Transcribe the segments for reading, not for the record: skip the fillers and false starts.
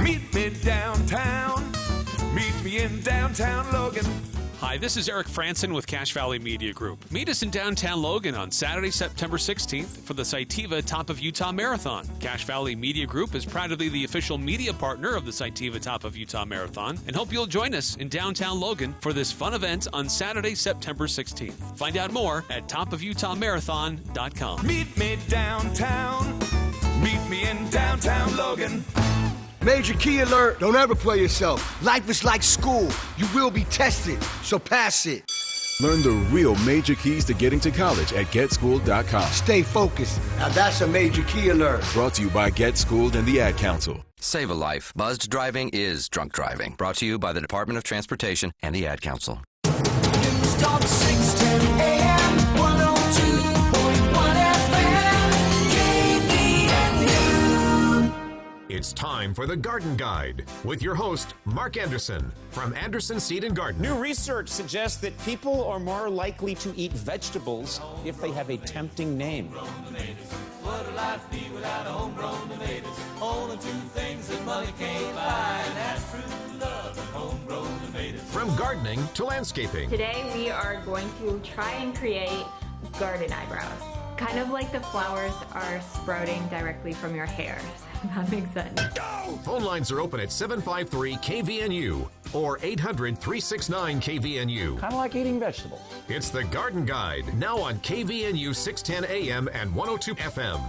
Meet me downtown. Meet me in downtown Logan. Hi, this is Eric Franson with Cache Valley Media Group. Meet us in downtown Logan on Saturday, September 16th for the Cytiva Top of Utah Marathon. Cache Valley Media Group is proud to be the official media partner of the Cytiva Top of Utah Marathon and hope you'll join us in downtown Logan for this fun event on Saturday, September 16th. Find out more at topofutahmarathon.com. Meet me downtown. Meet me in downtown Logan. Major key alert. Don't ever play yourself. Life is like school. You will be tested, so pass it. Learn the real major keys to getting to college at GetSchooled.com. Stay focused. Now that's a major key alert. Brought to you by Get Schooled and the Ad Council. Save a life. Buzzed driving is drunk driving. Brought to you by the Department of Transportation and the Ad Council. News Talk 610 AM, 102.1 FM, KVNU. It's time for the Garden Guide with your host, Mark Anderson from Anderson Seed and Garden. New research suggests that people are more likely to eat vegetables if they have a tempting name. What would life be without homegrown tomatoes? Only two things that money can't buy, and that's true love and homegrown tomatoes. From gardening to landscaping. Today we are going to try and create garden eyebrows. Kind of like the flowers are sprouting directly from your hair. That makes sense. Go! Phone lines are open at 753-KVNU or 800-369-KVNU. Kind of like eating vegetables. It's the Garden Guide, now on KVNU 610 AM and 102 FM.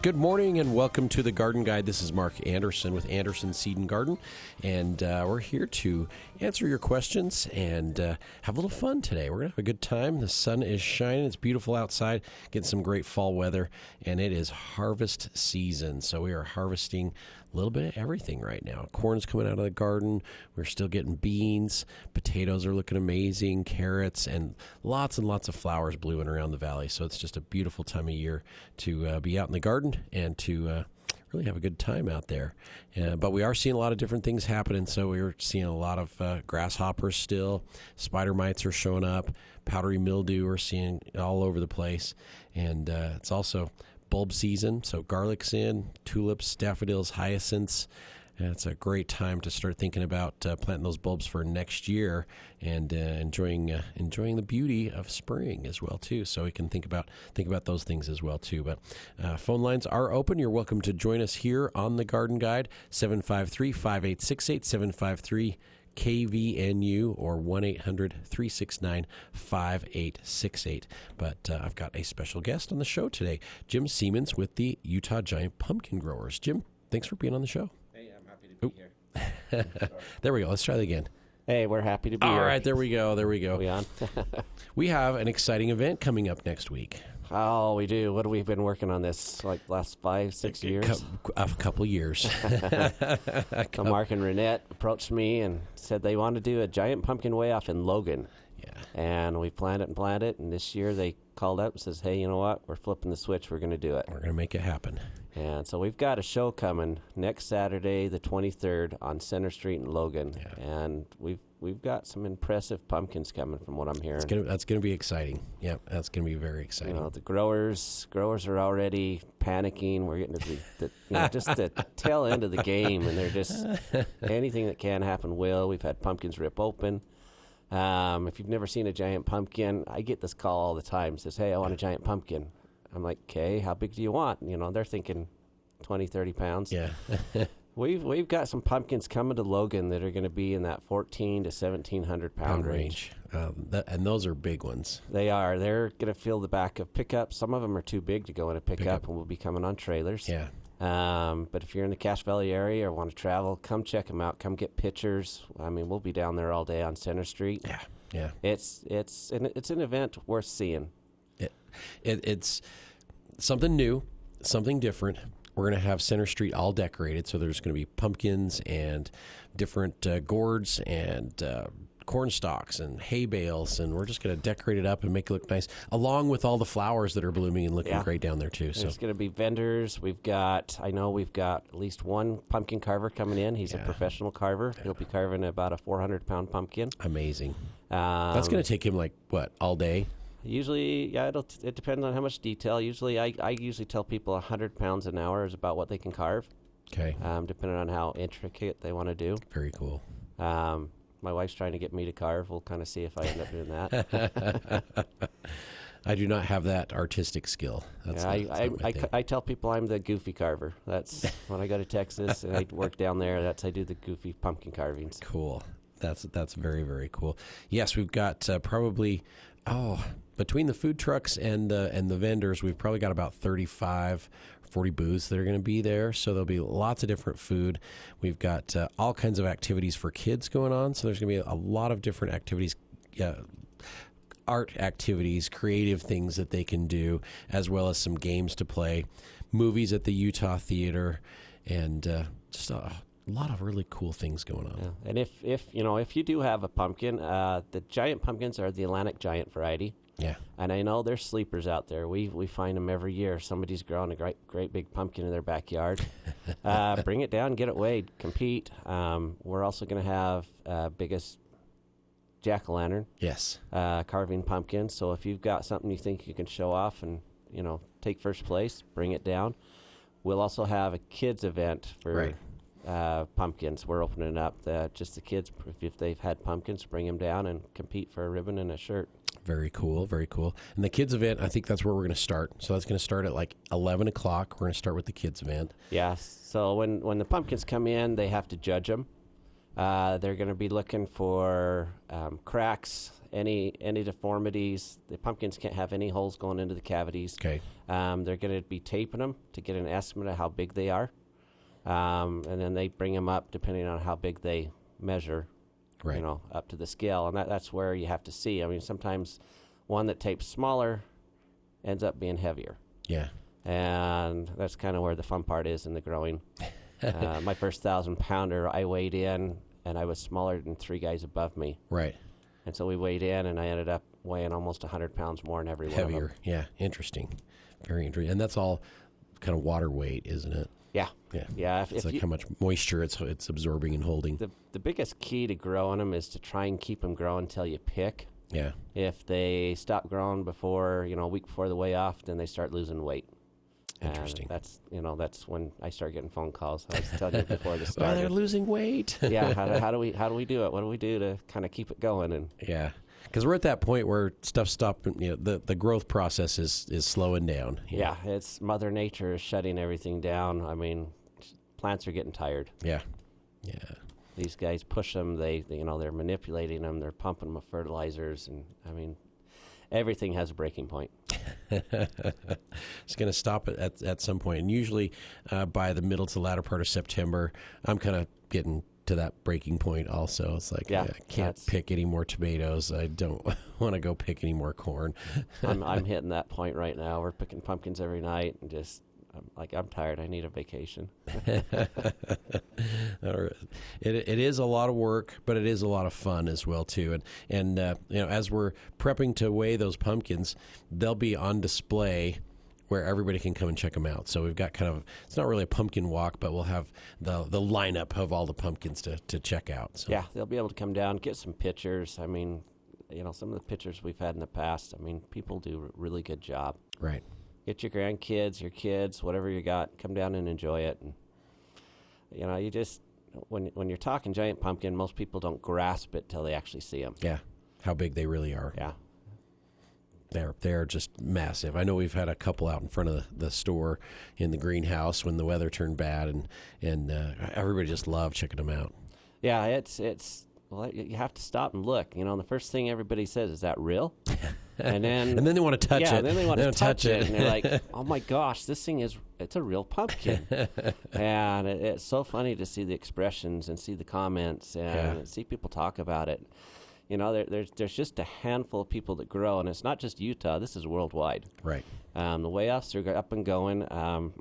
Good morning and welcome to the Garden Guide. This is Mark Anderson with Anderson Seed and Garden, and we're here to answer your questions and have a little fun today. We're going to have a good time. The sun is shining. It's beautiful outside, getting some great fall weather, and it is harvest season. So we are harvesting a little bit of everything right now. Corn's coming out of the garden. We're still getting beans. Potatoes are looking amazing, carrots, and lots of flowers blooming around the valley. So it's just a beautiful time of year to be out in the garden and to really have a good time out there. But we are seeing a lot of different things happening. So we're seeing a lot of grasshoppers still. Spider mites are showing up. Powdery mildew we're seeing all over the place. And it's also bulb season, so garlic's in, tulips, daffodils, hyacinths. And it's a great time to start thinking about planting those bulbs for next year and enjoying the beauty of spring as well too. So we can think about those things as well too. But phone lines are open. You're welcome to join us here on the Garden Guide, 753-5868, 753 KVNU or 1-800-369-5868. But I've got a special guest on the show today, Jim Siemens with the Utah Giant Pumpkin Growers. Jim, thanks for being on the show. Hey, I'm happy to be here. There we go. Let's try that again. Hey, we're happy to be here. All right, there we go. We on? We have an exciting event coming up next week. Oh, we do. What have we been working on this, like last 5-6 years? A couple years. So Mark and Renette approached me and said they want to do a giant pumpkin way off in Logan. Yeah. And we planned it, and this year they called up and says, hey, you know what? We're flipping the switch. We're going to do it. We're going to make it happen. And so we've got a show coming next Saturday, the 23rd, on Center Street in Logan. Yeah. And we've got some impressive pumpkins coming from what I'm hearing. That's going to be exciting. Yeah, that's going to be very exciting. You know, the growers are already panicking. We're getting to just the tail end of the game, and they're just anything that can happen will. We've had pumpkins rip open. If you've never seen a giant pumpkin, I get this call all the time. It says, hey, I want a giant pumpkin. I'm like, okay, how big do you want? You know, they're thinking 20, 30 pounds. Yeah. We've got some pumpkins coming to Logan that are going to be in that 1,400 to 1,700 pound range. And those are big ones. They are. They're going to fill the back of pickups. Some of them are too big to go in a pickup and will be coming on trailers. Yeah. But if you're in the Cache Valley area or want to travel, come check them out. Come get pictures. I mean, we'll be down there all day on Center Street. Yeah. Yeah. It's an event worth seeing. It's something new, something different. We're going to have Center Street all decorated, so there's going to be pumpkins and different gourds and corn stalks and hay bales, and we're just going to decorate it up and make it look nice, along with all the flowers that are blooming and looking great down there, too. There's going to be vendors. I know we've got at least one pumpkin carver coming in. He's a professional carver. He'll be carving about a 400-pound pumpkin. Amazing. That's going to take him, all day? Usually, yeah, it depends on how much detail. Usually, I usually tell people 100 pounds an hour is about what they can carve. Okay. Depending on how intricate they want to do. Very cool. My wife's trying to get me to carve. We'll kind of see if I end up doing that. I do not have that artistic skill. That's I tell people I'm the goofy carver. That's when I go to Texas and I work down there. I do the goofy pumpkin carvings. Cool. That's very, very cool. Yes, we've got probably between the food trucks and the vendors, we've probably got about 35, 40 booths that are going to be there. So there'll be lots of different food. We've got all kinds of activities for kids going on. So there's going to be a lot of different activities. Art activities, creative things that they can do, as well as some games to play, movies at the Utah Theater, and just a lot of really cool things going on. Yeah. And if you do have a pumpkin, the giant pumpkins are the Atlantic giant variety. Yeah. And I know there's sleepers out there. We find them every year. Somebody's growing a great big pumpkin in their backyard. Bring it down, get it weighed, compete. We're also going to have biggest jack-o'-lantern. Yes. Carving pumpkins. So if you've got something you think you can show off and, take first place, bring it down. We'll also have a kids event for pumpkins. We're opening up just the kids, if they've had pumpkins, bring them down and compete for a ribbon and a shirt. Very cool, very cool. And the kids event, I think that's where we're going to start. So that's going to start at like 11 o'clock. We're going to start with the kids event. Yeah, so when the pumpkins come in, they have to judge them. They're going to be looking for cracks, any deformities. The pumpkins can't have any holes going into the cavities. Okay. They're going to be taping them to get an estimate of how big they are. And then they bring them up depending on how big they measure, up to the scale. And that's where you have to see. I mean, sometimes one that tapes smaller ends up being heavier. Yeah. And that's kind of where the fun part is in the growing. My first 1,000-pounder, I weighed in, and I was smaller than 3 guys above me. Right. And so we weighed in, and I ended up weighing almost 100 pounds more than every one of them. Heavier, yeah. Interesting. Very interesting. And that's all kind of water weight, isn't it? Yeah. Yeah. Yeah. It's like how much moisture it's absorbing and holding. The biggest key to growing them is to try and keep them growing until you pick. Yeah. If they stop growing before, a week before the weigh off, then they start losing weight. Interesting. And that's when I start getting phone calls. I was telling you before the start. They're losing weight. Yeah. How do we do it? What do we do to kind of keep it going? And yeah, because we're at that point where stuff stopped. The growth process is slowing down. Yeah, it's Mother Nature is shutting everything down. I mean, plants are getting tired. Yeah. Yeah. These guys push them. They're manipulating them. They're pumping them with fertilizers, and I mean, everything has a breaking point. It's going to stop at some point. And usually by the middle to the latter part of September, I'm kind of getting to that breaking point also. It's like, I can't pick any more tomatoes. I don't want to go pick any more corn. I'm hitting that point right now. We're picking pumpkins every night and just... I'm tired. I need a vacation. It is a lot of work, but it is a lot of fun as well too. And as we're prepping to weigh those pumpkins, they'll be on display where everybody can come and check them out. So we've got it's not really a pumpkin walk, but we'll have the lineup of all the pumpkins to check out. So. Yeah, they'll be able to come down, get some pictures. I mean, some of the pictures we've had in the past. I mean, people do a really good job. Right. Get your grandkids, your kids, whatever you got, come down and enjoy it. And you just when you're talking giant pumpkin, most people don't grasp it till they actually see them. Yeah, how big they really are. Yeah, they're just massive. I know we've had a couple out in front of the store in the greenhouse when the weather turned bad, and everybody just loved checking them out. Yeah, it's well, you have to stop and look. The first thing everybody says is that real. And then they want to touch it. Yeah, then they want to touch it. And they're like, oh, my gosh, this thing it's a real pumpkin. And it's so funny to see the expressions and see the comments and see people talk about it. There's just a handful of people that grow, and it's not just Utah. This is worldwide. Right. The weigh-offs are up and going.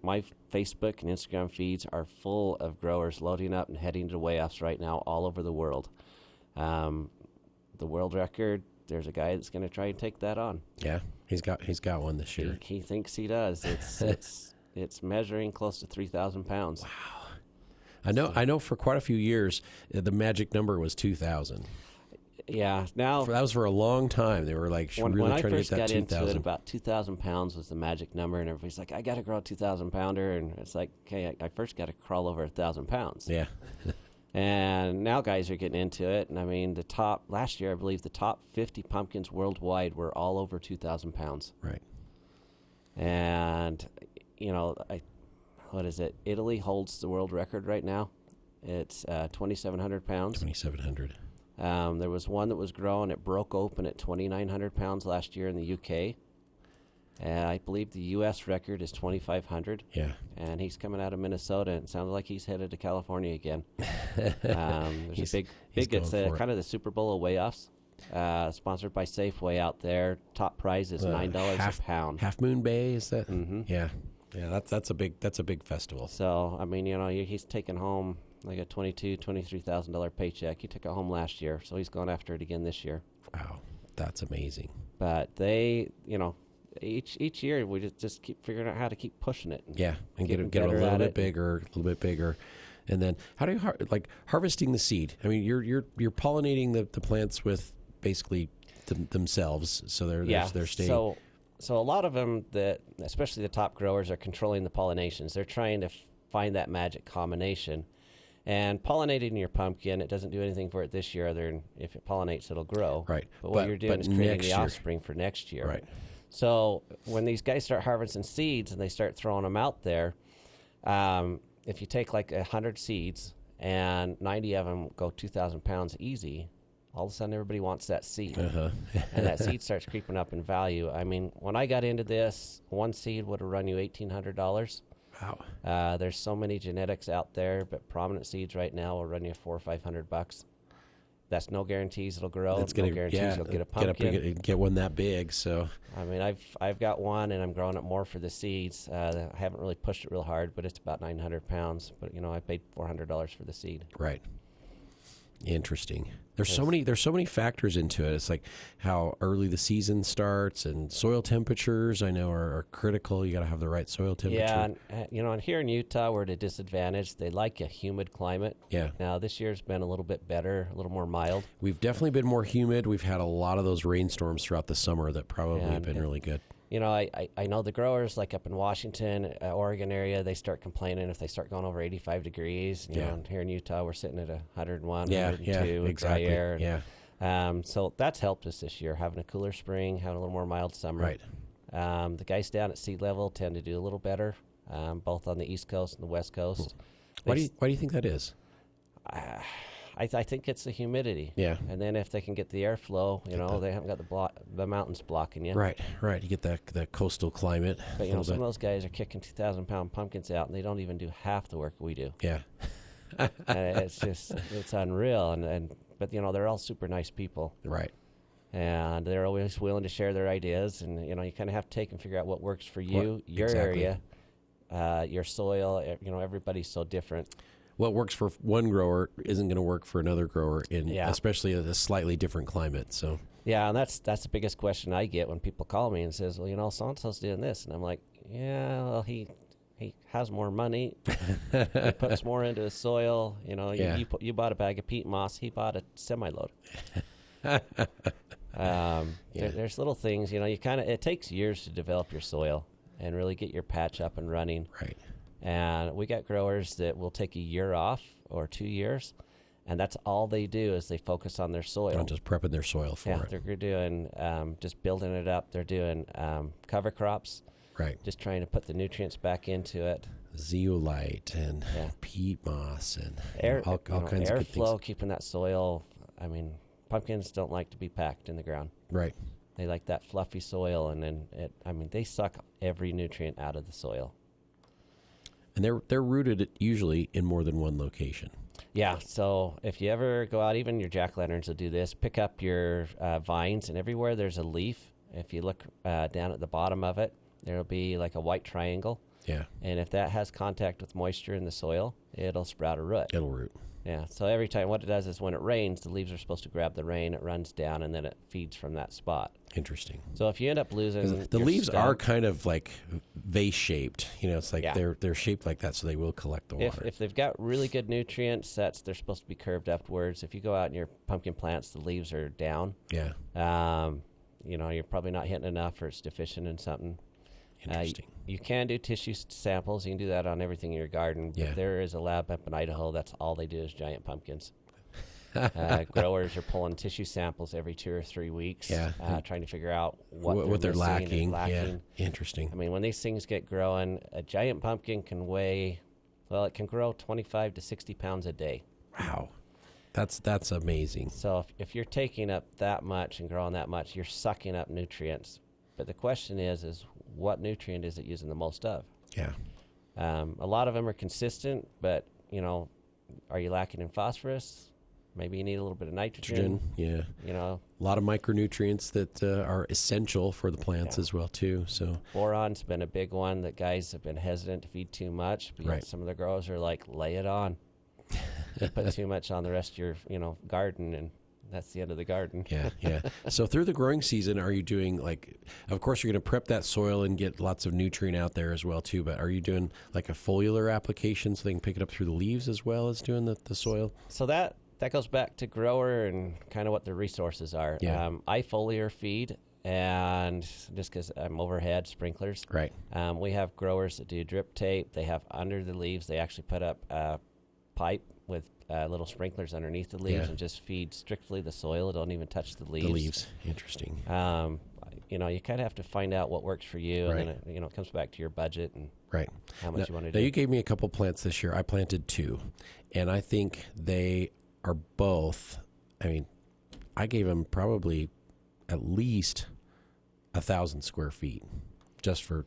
My Facebook and Instagram feeds are full of growers loading up and heading to weigh-offs right now all over the world. The world record, there's a guy that's going to try and take that on. Yeah, he's got one this year. He thinks he does. It's measuring close to 3,000 pounds. Wow. I know for quite a few years the magic number was 2,000. Now that was for a long time. They were like when really I trying to first get that got into 2,000. it, about 2,000 pounds was the magic number, and everybody's like, "I got to grow a 2,000 pounder," and it's like, okay, I first got to crawl over 1,000 pounds. Yeah. And now guys are getting into it, and I mean, last year, I believe the top 50 pumpkins worldwide were all over 2,000 pounds. Right. And what is it? Italy holds the world record right now. It's 2,700 pounds. 2,700. There was one that was growing. It broke open at 2,900 pounds last year in the UK. I believe the U.S. record is 2,500. Yeah. And he's coming out of Minnesota, and it sounded like he's headed to California again. There's a big it's kind of the Super Bowl of weigh-offs, sponsored by Safeway out there. Top prize is $9 a pound. Half Moon Bay, is that? Mm-hmm. Yeah. Yeah, that's a big festival. So, I mean, he's taking home like a $23,000 paycheck. He took it home last year, so he's going after it again this year. Wow, that's amazing. But they, each year we just keep figuring out how to keep pushing it. And get a little bit bigger, and then how do you harvesting the seed? I mean, you're pollinating the plants with basically themselves, so they're staying. So a lot of them, especially the top growers, are controlling the pollinations. They're trying to find that magic combination. And pollinating your pumpkin, it doesn't do anything for it this year other than if it pollinates, it'll grow. Right. But what you're doing is creating the offspring for next year. Right. So when these guys start harvesting seeds and they start throwing them out there, if you take like 100 seeds and 90 of them go 2,000 pounds easy, all of a sudden everybody wants that seed. Uh-huh. And that seed starts creeping up in value. I mean, when I got into this, one seed would have run you $1,800. Wow. There's so many genetics out there, but prominent seeds right now will run you $400 or $500. That's no guarantees it'll grow. That's no guarantees you'll get a pumpkin. Get one that big. So I mean, I've got one, and I'm growing it more for the seeds. I haven't really pushed it real hard, but it's about 900 pounds. But I paid $400 for the seed. Right. Interesting. There's so many factors into it. It's like how early the season starts, and soil temperatures I know are critical. You got to have the right soil temperature. Yeah, and here in Utah we're at a disadvantage. They like a humid climate. Yeah. Now this year's been a little bit better, a little more mild. We've definitely been more humid. We've had a lot of those rainstorms throughout the summer that probably have been really good. I know the growers like up in Washington, Oregon area, they start complaining if they start going over 85 degrees. You know, and here in Utah, we're sitting at 101, 102, exactly. dry air. Yeah. So that's helped us this year, having a cooler spring, having a little more mild summer. Right. The guys down at sea level tend to do a little better, both on the East Coast and the West Coast. Why do you think that is? I think it's the humidity. Yeah. And then if they can get the airflow, they haven't got the mountains blocking you. Right. You get that coastal climate. But some of those guys are kicking 2,000-pound pumpkins out, and they don't even do half the work we do. Yeah. It's unreal. But they're all super nice people. Right. And they're always willing to share their ideas, and you kind of have to take and figure out what works for you, your area, your soil. Everybody's so different. What works for one grower isn't going to work for another grower especially in a slightly different climate. So yeah, and that's the biggest question I get when people call me and says, well, so and so's doing this, and I'm like, yeah, well, he has more money, he puts more into the soil. You bought a bag of peat moss, he bought a semi-load. There's little things, it takes years to develop your soil and really get your patch up and running. Right. And we got growers that will take a year off or 2 years, and that's all they do is they focus on their soil. They're just prepping their soil for it. They're doing just building it up. They're doing cover crops. Right. Just trying to put the nutrients back into it. Zeolite and peat moss and all kinds of good things. Airflow, keeping that soil. I mean, pumpkins don't like to be packed in the ground. Right. They like that fluffy soil, and then they suck every nutrient out of the soil. And they're rooted usually in more than one location. Yeah, so if you ever go out, even your jack-o'-lanterns will do this, pick up your vines, and everywhere there's a leaf, if you look down at the bottom of it, there'll be like a white triangle. Yeah. And if that has contact with moisture in the soil, it'll sprout a root. It'll root. Yeah. So every time, what it does is when it rains, the leaves are supposed to grab the rain. It runs down, and then it feeds from that spot. Interesting. So if you end up losing the your leaves stem, are kind of like vase shaped. It's like Yeah. they're shaped like that, so they will collect the water. If they've got really good nutrients, they're supposed to be curved upwards. If you go out in your pumpkin plants, the leaves are down. Yeah. You're probably not hitting enough, or it's deficient in something. Interesting. You can do tissue samples. You can do that on everything in your garden. But Yeah. there is a lab up in Idaho. That's all they do is giant pumpkins. Growers are pulling tissue samples every 2 or 3 weeks, trying to figure out what they're missing lacking. and Yeah. Interesting. I mean, when these things get growing, a giant pumpkin can weigh, it can grow 25 to 60 pounds a day. Wow. That's amazing. So if you're taking up that much and growing that much, you're sucking up nutrients. But the question is what nutrient is it using the most of? Yeah. A lot of them are consistent, but, are you lacking in phosphorus? Maybe you need a little bit of nitrogen. Yeah. A lot of micronutrients that are essential for the plants as well, too. So boron's been a big one that guys have been hesitant to feed too much. But Right. Some of the growers are like, lay it on. You put too much on the rest of your, garden, and that's the end of the garden. Yeah. So through the growing season, are you doing of course you're going to prep that soil and get lots of nutrient out there as well too, but are you doing like a foliar application so they can pick it up through the leaves as well as doing the soil? So that goes back to grower and kind of what their resources are. Yeah. I foliar feed, and just because I'm overhead sprinklers. Right. We have growers that do drip tape. They have under the leaves, they actually put up a pipe with little sprinklers underneath the leaves and just feed strictly the soil. It don't even touch the leaves. The leaves. Interesting. You kind of have to find out what works for you, Right. and then it comes back to your budget and Right. how much you want to Now do. you gave me a couple plants this year. I planted 2, and I think they are both. I mean, I gave them probably at least 1,000 square feet just for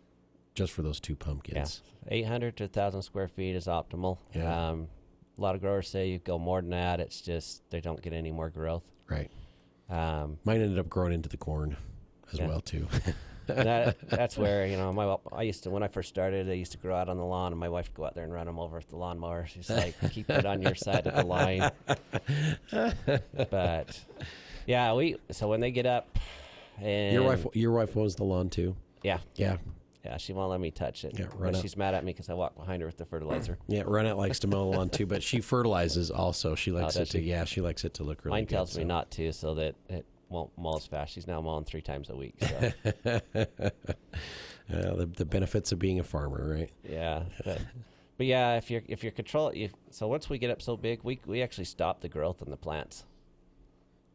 those 2 pumpkins. Yeah, 800 to 1,000 square feet is optimal. Yeah. A lot of growers say you go more than that. It's just they don't get any more growth. Right. Um, Mine ended up growing into the corn as Yeah. well too. that's where I used to, when I first started, I used to grow out on the lawn, and my wife would go out there and run them over with the lawnmower. She's like, keep it on your side of the line. But yeah, so when they get up, and Your wife owns the lawn too. yeah, Yeah. she won't let me touch it. Yeah, But she's mad at me because I walk behind her with the fertilizer. Yeah, Renette likes to mow the lawn too, but she fertilizes also. She likes does it to. she? Yeah, she likes it to look really Mine good. tells me not to, so that it won't mow as fast. She's now mowing 3 times a week. So. The benefits of being a farmer, right? Yeah, but yeah, if you're so once we get up so big, we actually stop the growth in the plants,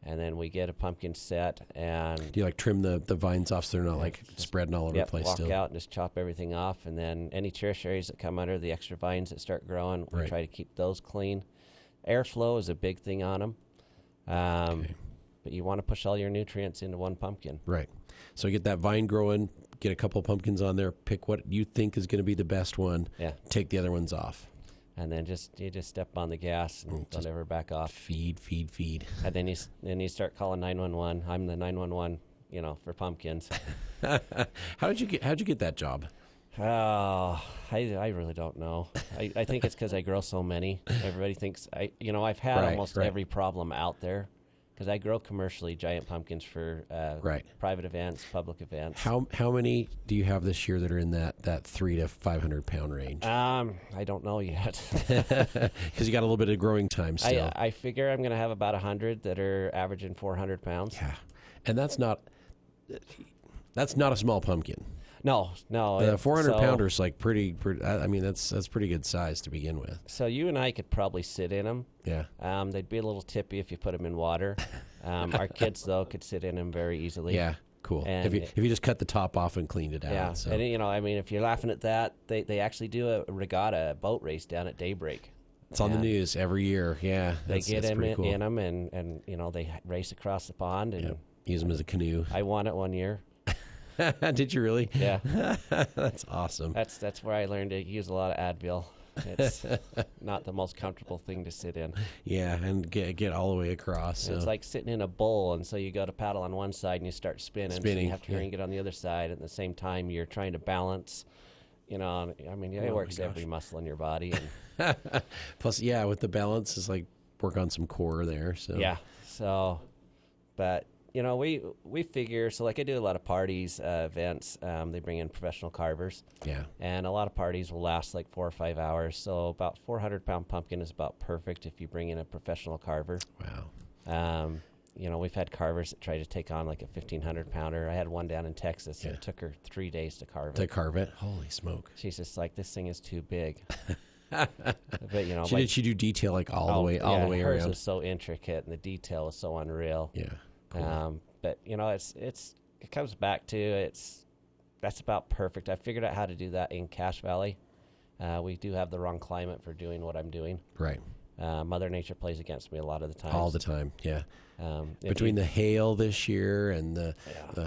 and then we get a pumpkin set, and Do you trim the vines off so they're not spreading all over the place? walk Still, out and just chop everything off, and then any tertiaries that come under the extra vines that start growing, we Right. try to keep those clean. Airflow is a big thing on them, but you want to push all your nutrients into one pumpkin. right. So get that vine growing, get a couple pumpkins on there, pick what you think is going to be the best one. Yeah. Take the other ones off. And then you just step on the gas and don't ever back off. Feed. And then you start calling 911. I'm the 911, for pumpkins. How'd you get that job? Oh, I really don't know. I think it's because I grow so many. Everybody thinks I've had Right, almost right. every problem out there because I grow commercially giant pumpkins for Right. private events, public events. How many do you have this year that are in that 300 to 500 pound range? I don't know yet. Because you got a little bit of growing time still. I figure I'm going to have about 100 that are averaging 400 pounds. Yeah, and that's not a small pumpkin. No. The 400 pounders pretty. I mean, that's pretty good size to begin with. So you and I could probably sit in them. Yeah. They'd be a little tippy if you put them in water. Our kids though could sit in them very easily. Yeah. Cool. And If you just cut the top off and cleaned it out. Yeah. So. And if you're laughing at that, they actually do a regatta, a boat race down at daybreak. It's on the news every year. Yeah. They get that's them pretty cool. in them, and they race across the pond. And Yep. Use them as a canoe. I won it one year. Did you really? Yeah. That's awesome. That's where I learned to use a lot of Advil. It's not the most comfortable thing to sit in. Yeah, and get all the way across. So. It's like sitting in a bowl, and so you go to paddle on one side and you start spinning. So you have to hurry and get on the other side. At the same time, you're trying to balance you know, I mean, it works every muscle in your body. And plus, with the balance is like work on some core there. So yeah. So, but you know, we figure, so like I do a lot of parties, events. They bring in professional carvers. Yeah. And a lot of parties will last like 4 or 5 hours. So about 400-pound pumpkin is about perfect if you bring in a professional carver. Wow. You know, we've had carvers that try to take on like a 1,500-pounder. I had one down in Texas, and it took her 3 days to carve it. To carve it? Holy smoke. She's just like, this thing is too big. But, you know, did she do detail like all the way hers around? Hers is so intricate, and the detail is so unreal. Yeah. Cool. But, you know, it comes back to that's about perfect. I figured out how to do that in Cache Valley. We do have the wrong climate for doing what I'm doing. Right. Mother Nature plays against me a lot of the time. All the time, yeah. Between the hail this year and the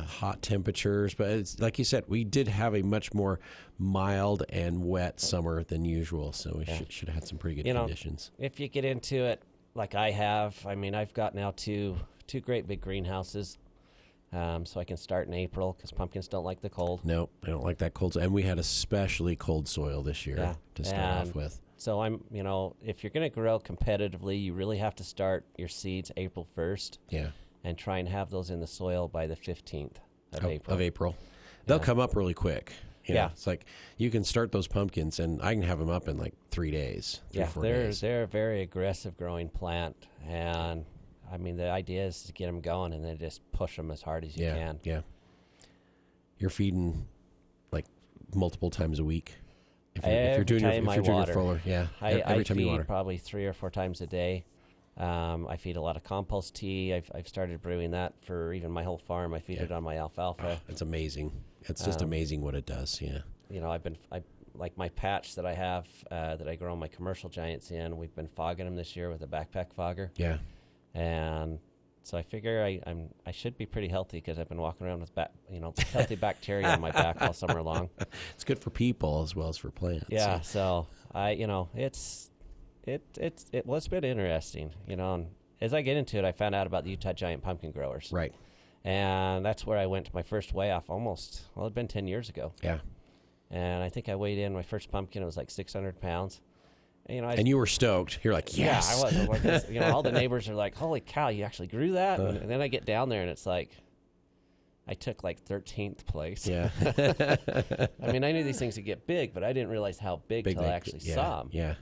hot temperatures. But it's, like you said, we did have a much more mild and wet summer than usual, so we should have had some pretty good conditions. If you get into it like I have, I mean, I've got now two great big greenhouses, so I can start in April because pumpkins don't like the cold. No, they don't like that cold. And we had especially cold soil this year to start off with. So you know, if you're going to grow competitively, you really have to start your seeds April 1st. Yeah. And try and have those in the soil by the 15th of April. They'll come up really quick. You know, yeah. It's like you can start those pumpkins and I can have them up in like 3 days. 4 days. They're a very aggressive growing plant. And I mean, the idea is to get them going and then just push them as hard as you can. Yeah. You're feeding like multiple times a week. If you're doing your fuller, I time you water. feed probably 3 or 4 times a day. I feed a lot of compost tea. I've started brewing that for even my whole farm. I feed it on my alfalfa. It's amazing. It's just amazing what it does. Yeah. You know, I like my patch that I have that I grow my commercial giants in. We've been fogging them this year with a backpack fogger. Yeah. And so I figure I should be pretty healthy because I've been walking around with healthy bacteria on my back all summer long. It's good for people as well as for plants. Yeah, so it's been interesting, you know. And as I get into it, I found out about the Utah giant pumpkin growers. Right. And that's where I went to my first weigh off it'd been 10 years ago. Yeah. And I think I weighed in my first pumpkin, it was like 600 pounds. And you were stoked. You're like, yes. Yeah, I was. You know, all the neighbors are like, holy cow, you actually grew that? And then I get down there and it's like, I took like 13th place. Yeah. I mean, I knew these things would get big, but I didn't realize how big till I actually saw them. Yeah.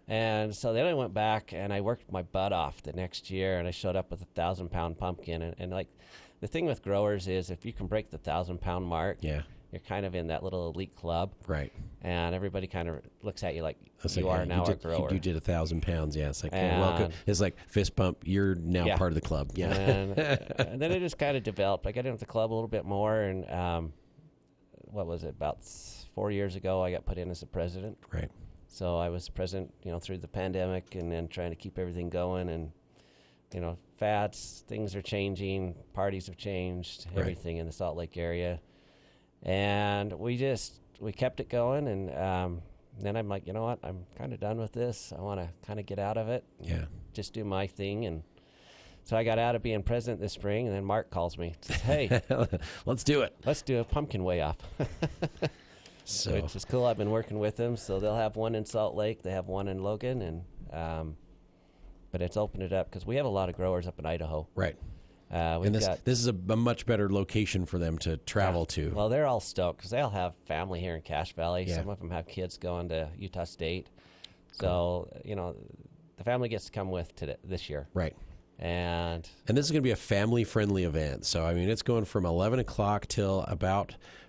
And so then I went back and I worked my butt off the next year and I showed up with a 1,000-pound pumpkin. And like, the thing with growers is if you can break the 1,000-pound mark, you're kind of in that little elite club. Right. And everybody kind of looks at you like you are now a grower. You did 1,000 pounds. Yeah. It's like, welcome. It's like fist bump. You're now part of the club. Yeah. And then it just kind of developed. I got into the club a little bit more. And what was it? About 4 years ago, I got put in as the president. Right. So I was president, you know, through the pandemic and then trying to keep everything going. And, you know, fads, things are changing. Parties have changed. Everything in the Salt Lake area. And we kept it going, and then I'm like, you know what? I'm kind of done with this. I want to kind of get out of it. Yeah. Just do my thing. And so I got out of being president this spring, and then Mark calls me. Says, hey, let's do it. Let's do a pumpkin weigh-off. Which is cool. I've been working with them, so they'll have one in Salt Lake. They have one in Logan, and but it's opened it up because we have a lot of growers up in Idaho. Right. And this is a much better location for them to travel to. Well, they're all stoked because they'll have family here in Cache Valley. Yeah. Some of them have kids going to Utah State. So, you know, the family gets to come with this year. Right. And this is going to be a family-friendly event. So, I mean, it's going from 11 o'clock till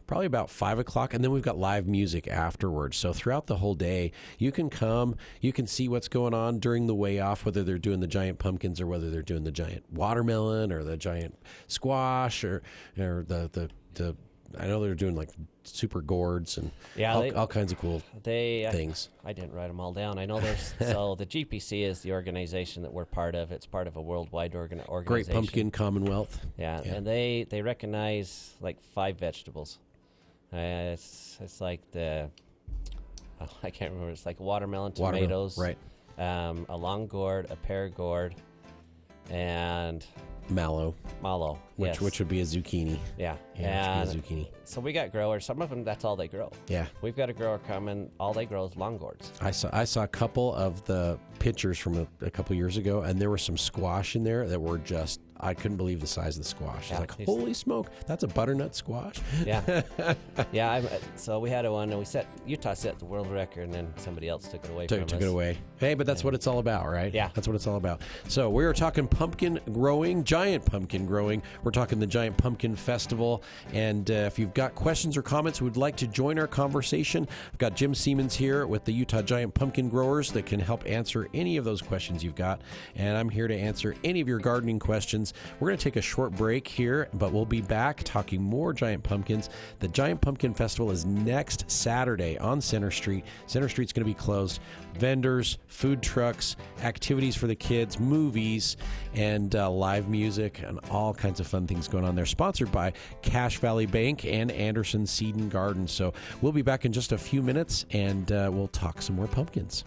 probably about 5 o'clock, and then we've got live music afterwards. So throughout the whole day, you can come, you can see what's going on during the weigh-off, whether they're doing the giant pumpkins or whether they're doing the giant watermelon or the giant squash or the I know they're doing like super gourds and all kinds of cool things. I didn't write them all down. I know there's so the GPC is the organization that we're part of. It's part of a worldwide organization. Great Pumpkin Commonwealth. Yeah, and they recognize like 5 vegetables. It's like I can't remember. It's like watermelon, tomatoes, right? A long gourd, a pear gourd, and Mallow. Yes. Which would be a zucchini. Yeah. Yeah, which would be a zucchini. So we got growers. Some of them, that's all they grow. Yeah. We've got a grower coming. All they grow is long gourds. I saw a couple of the pictures from a couple years ago, and there were some squash in there that were just, I couldn't believe the size of the squash. Yeah, It's like, holy smoke, that's a butternut squash. Yeah. Yeah. So we had one, and Utah set the world record, and then somebody else took it away from us. Took it away. Hey, but that's what it's all about, right? Yeah. That's what it's all about. So we are talking pumpkin growing, giant pumpkin growing. We're talking the Giant Pumpkin Festival. And if you've got questions or comments, would like to join our conversation, I've got Jim Siemens here with the Utah Giant Pumpkin Growers that can help answer any of those questions you've got. And I'm here to answer any of your gardening questions. We're going to take a short break here, but we'll be back talking more giant pumpkins. The Giant Pumpkin Festival is next Saturday on Center Street. Center Street's going to be closed. Vendors, food trucks, activities for the kids, movies, and live music, and all kinds of fun things going on there. Sponsored by Cache Valley Bank and Anderson Seed and Garden. So we'll be back in just a few minutes, and we'll talk some more pumpkins.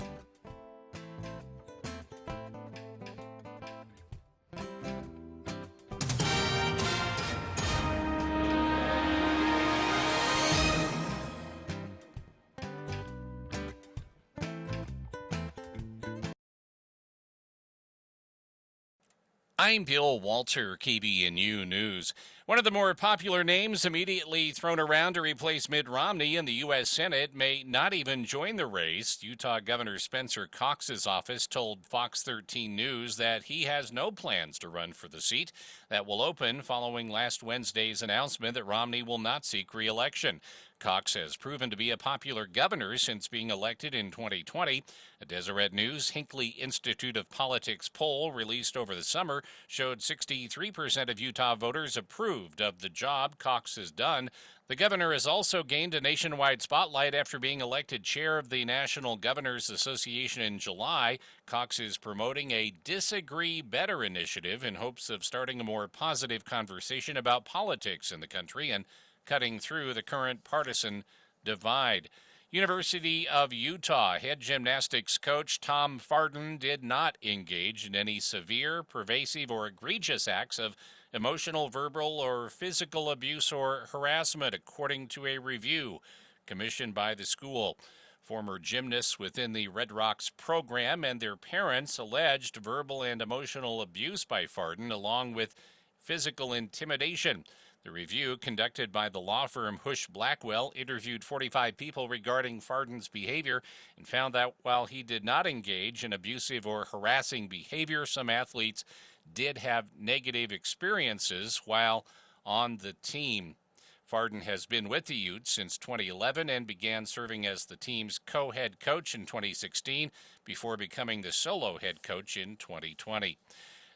I'm Bill Walter, KBNU News. One of the more popular names immediately thrown around to replace Mitt Romney in the U.S. Senate may not even join the race. Utah Governor Spencer Cox's office told Fox 13 News that he has no plans to run for the seat that will open following last Wednesday's announcement that Romney will not seek re-election. Cox has proven to be a popular governor since being elected in 2020. A Deseret News Hinckley Institute of Politics poll released over the summer showed 63% of Utah voters approved of the job Cox has done. The governor has also gained a nationwide spotlight after being elected chair of the National Governors Association in July. Cox is promoting a Disagree Better initiative in hopes of starting a more positive conversation about politics in the country and cutting through the current partisan divide. University of Utah head gymnastics coach Tom Farden did not engage in any severe, pervasive, or egregious acts of emotional, verbal, or physical abuse or harassment, according to a review commissioned by the school. Former gymnasts within the Red Rocks program and their parents alleged verbal and emotional abuse by Farden, along with physical intimidation. The review, conducted by the law firm Hush Blackwell, interviewed 45 people regarding Farden's behavior and found that while he did not engage in abusive or harassing behavior, some athletes did have negative experiences while on the team. Farden has been with the Utes since 2011 and began serving as the team's co-head coach in 2016 before becoming the solo head coach in 2020.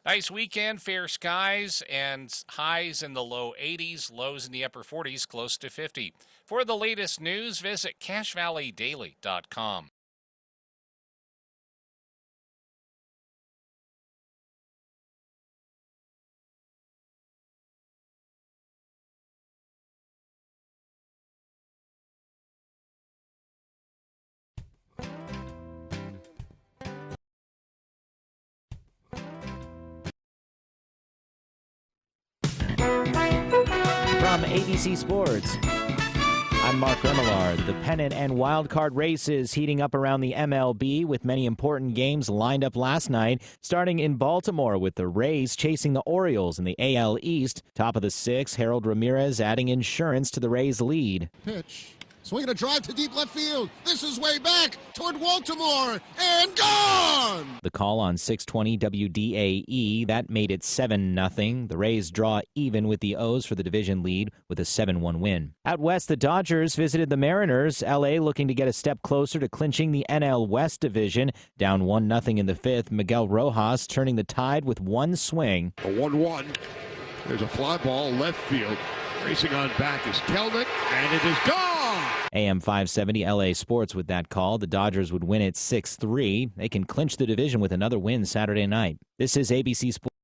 Nice weekend, fair skies, and highs in the low 80s, lows in the upper 40s, close to 50. For the latest news, visit CacheValleyDaily.com. From ABC Sports, I'm Mark Remillard. The pennant and wildcard races heating up around the MLB with many important games lined up last night, starting in Baltimore with the Rays chasing the Orioles in the AL East. Top of the sixth, Harold Ramirez adding insurance to the Rays' lead. Pitch. Swinging a drive to deep left field. This is way back toward Baltimore and gone! The call on 620 WDAE, that made it 7-0. The Rays draw even with the O's for the division lead with a 7-1 win. Out west, the Dodgers visited the Mariners. L.A. looking to get a step closer to clinching the NL West division. Down 1-0 in the fifth, Miguel Rojas turning the tide with one swing. A 1-1. There's a fly ball left field. Racing on back is Kelnick, and it is gone! AM 570 LA Sports with that call. The Dodgers would win it 6-3. They can clinch the division with another win Saturday night. This is ABC Sports.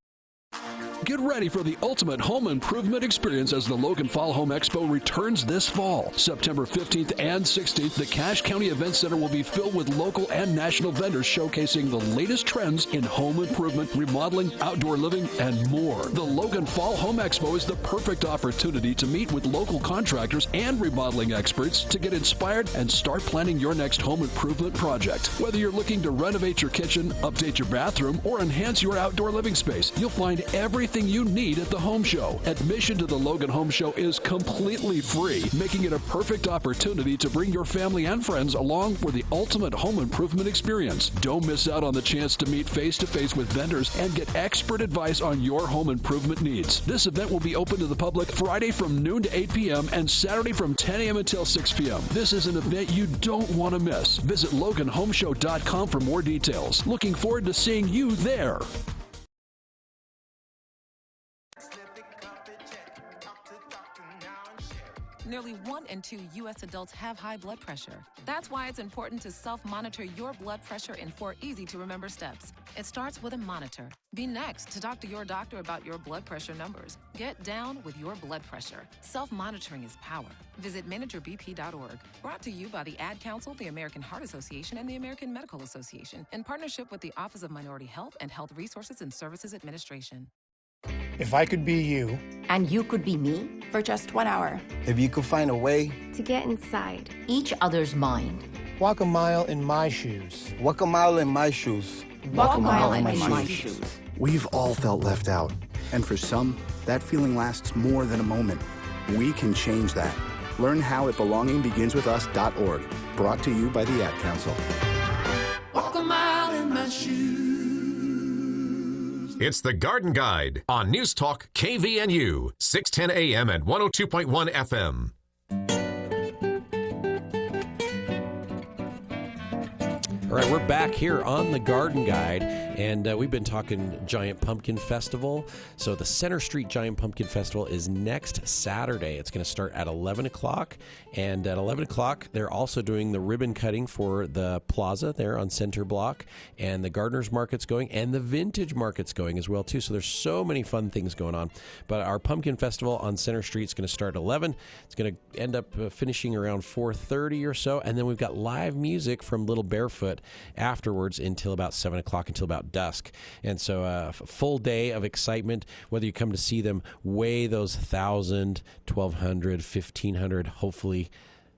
Get ready for the ultimate home improvement experience as the Logan Fall Home Expo returns this fall. September 15th and 16th, the Cache County Event Center will be filled with local and national vendors showcasing the latest trends in home improvement, remodeling, outdoor living, and more. The Logan Fall Home Expo is the perfect opportunity to meet with local contractors and remodeling experts to get inspired and start planning your next home improvement project. Whether you're looking to renovate your kitchen, update your bathroom, or enhance your outdoor living space, you'll find everything you need at the home show. Admission to the Logan Home Show is completely free, making it a perfect opportunity to bring your family and friends along for the ultimate home improvement experience. Don't miss out on the chance to meet face-to-face with vendors and get expert advice on your home improvement needs. This event will be open to the public Friday from noon to 8 p.m. and Saturday from 10 a.m. until 6 p.m. This is an event you don't want to miss. Visit LoganHomeshow.com for more details. Looking forward to seeing you there. Nearly 1 in 2 U.S. adults have high blood pressure. That's why it's important to self-monitor your blood pressure in 4 easy-to-remember steps. It starts with a monitor. Be next to talk to your doctor about your blood pressure numbers. Get down with your blood pressure. Self-monitoring is power. Visit managerbp.org. Brought to you by the Ad Council, the American Heart Association, and the American Medical Association, in partnership with the Office of Minority Health and Health Resources and Services Administration. If I could be you. And you could be me. For just 1 hour. If you could find a way. To get inside each other's mind. Walk a mile in my shoes. Walk a mile in my shoes. Walk a mile in my shoes. We've all felt left out. And for some, that feeling lasts more than a moment. We can change that. Learn how at belongingbeginswithus.org. Brought to you by the Ad Council. Walk a mile in my shoes. It's the Garden Guide on News Talk KVNU, 610 AM and 102.1 FM. All right, we're back here on the Garden Guide, and we've been talking Giant Pumpkin Festival. So the Center Street Giant Pumpkin Festival is next Saturday. It's going to start at 11 o'clock, and at 11 o'clock, they're also doing the ribbon cutting for the plaza there on Center Block, and the Gardeners Market's going, and the Vintage Market's going as well, too. So there's so many fun things going on. But our Pumpkin Festival on Center Street is going to start at 11. It's going to end up finishing around 4:30 or so, and then we've got live music from Little Barefoot afterwards until about 7 o'clock, until about dusk. And so a full day of excitement, whether you come to see them weigh those 1,000, 1,200, 1,500, hopefully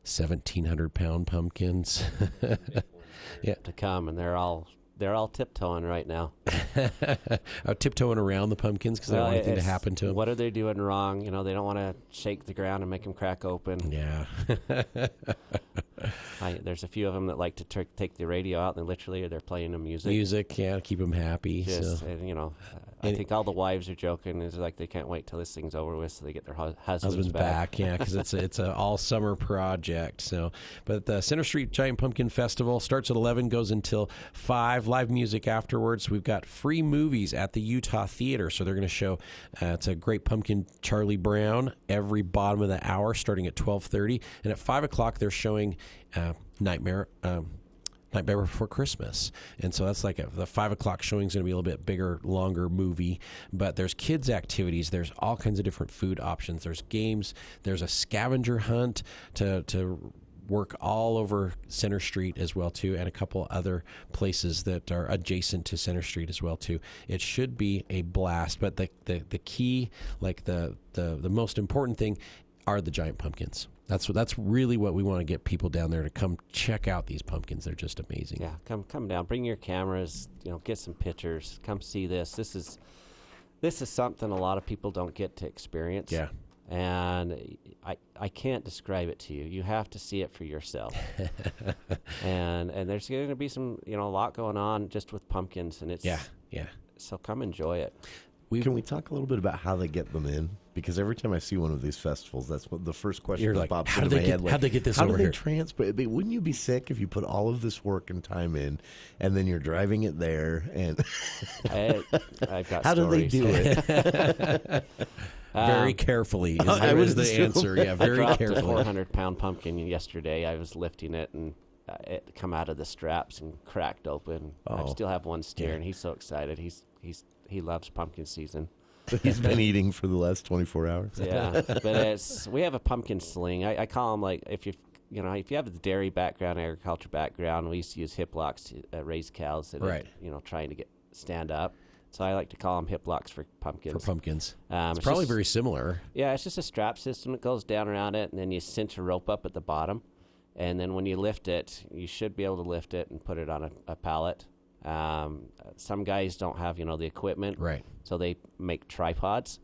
1,700 pound pumpkins. Yeah, to come, and they're all tiptoeing right now. Tiptoeing around the pumpkins because they don't want anything to happen to them. What are they doing wrong? You know, they don't want to shake the ground and make them crack open. Yeah. There's a few of them that like to take the radio out, and they're playing the music. Music, yeah, keep them happy. And, I think all the wives are joking. It's like they can't wait till this thing's over with so they get their husbands back. Yeah, because it's an all-summer project. So, but the Center Street Giant Pumpkin Festival starts at 11, goes until 5. Live music afterwards. We've got free movies at the Utah Theater. So they're going to show, it's a Great Pumpkin Charlie Brown every bottom of the hour starting at 12:30. And at 5 o'clock, they're showing Nightmare Before Christmas. And so that's like the 5 o'clock showing is going to be a little bit bigger, longer movie. But there's kids' activities. There's all kinds of different food options. There's games. There's a scavenger hunt to work all over Center Street as well, too, and a couple other places that are adjacent to Center Street as well, too. It should be a blast. But the key, like the most important thing, are the giant pumpkins. That's really what we want to get people down there to come check out these pumpkins. They're just amazing. Yeah, come down. Bring your cameras. Get some pictures. Come see this. This is something a lot of people don't get to experience. Yeah. And I can't describe it to you. You have to see it for yourself. and there's going to be some a lot going on just with pumpkins, and it's yeah. So come enjoy it. Can we talk a little bit about how they get them in? Because every time I see one of these festivals, that's what the first question that pops into my head. How'd they get this over here? How do they transport? Wouldn't you be sick if you put all of this work and time in, and then you're driving it there? And I've got how stories. do they do it? Very carefully is the answer. Yeah, very I dropped carefully. a 400-pound pumpkin yesterday. I was lifting it, and it come out of the straps and cracked open. I still have one steer, and he's so excited. He loves pumpkin season. He's been eating for the last 24 hours. Yeah, but we have a pumpkin sling. I call them like if you have the dairy background, agriculture background, we used to use hip locks to raise cows that right. are, trying to stand up. So I like to call them hip locks for pumpkins. For pumpkins. It's probably very similar. Yeah, it's just a strap system that goes down around it, and then you cinch a rope up at the bottom. And then when you lift it, you should be able to lift it and put it on a pallet. Some guys don't have, the equipment. Right. So they make tripods.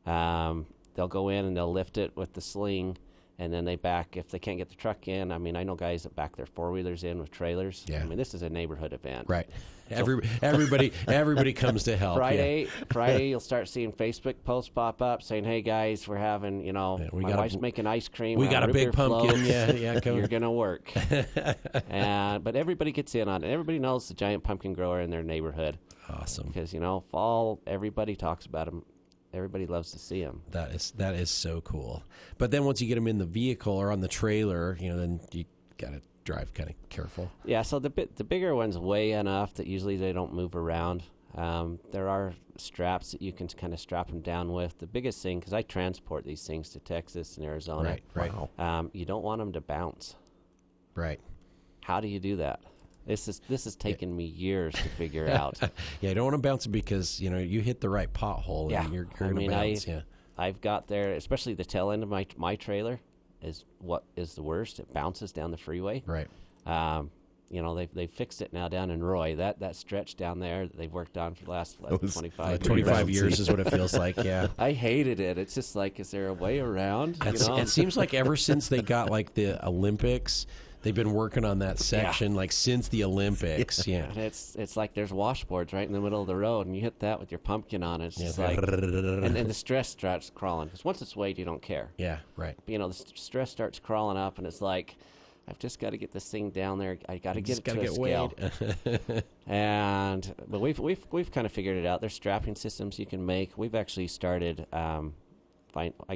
They'll go in and they'll lift it with the sling, and then they back, if they can't get the truck in. I mean, I know guys that back their four-wheelers in with trailers. Yeah. I mean, this is a neighborhood event. Right. So Everybody comes to help. Friday, you'll start seeing Facebook posts pop up saying, "Hey guys, we're having, my wife's making ice cream. We got a big pumpkin. Yeah, you're gonna work." But everybody gets in on it. Everybody knows the giant pumpkin grower in their neighborhood. Awesome. Because fall, everybody talks about them. Everybody loves to see them. That is so cool. But then once you get them in the vehicle or on the trailer, then you gotta drive kind of careful. Yeah, so the bigger ones weigh enough that usually they don't move around. There are straps that you can kind of strap them down with. The biggest thing, because I transport these things to Texas and Arizona, right. You don't want them to bounce. Right. How do you do that? This has taken me years to figure out. Yeah, you don't want to bounce it because you hit the right pothole and you're going to bounce. I've got there, especially the tail end of my trailer is what is the worst. It bounces down the freeway. Right. They fixed it now down in Roy. That stretch down there that they've worked on for the last 25 years is what it feels like. Yeah. I hated it. It's just like, is there a way around? It seems like ever since they got like the Olympics, they've been working on that section like since the Olympics. Yeah. And it's like there's washboards right in the middle of the road, and you hit that with your pumpkin on it. It's just like, and the stress starts crawling because once it's weighed, you don't care. Yeah, right. But, the stress starts crawling up, and it's like, I've just got to get this thing down there. I got to get it to a scale. But we've kind of figured it out. There's strapping systems you can make. We've actually started. I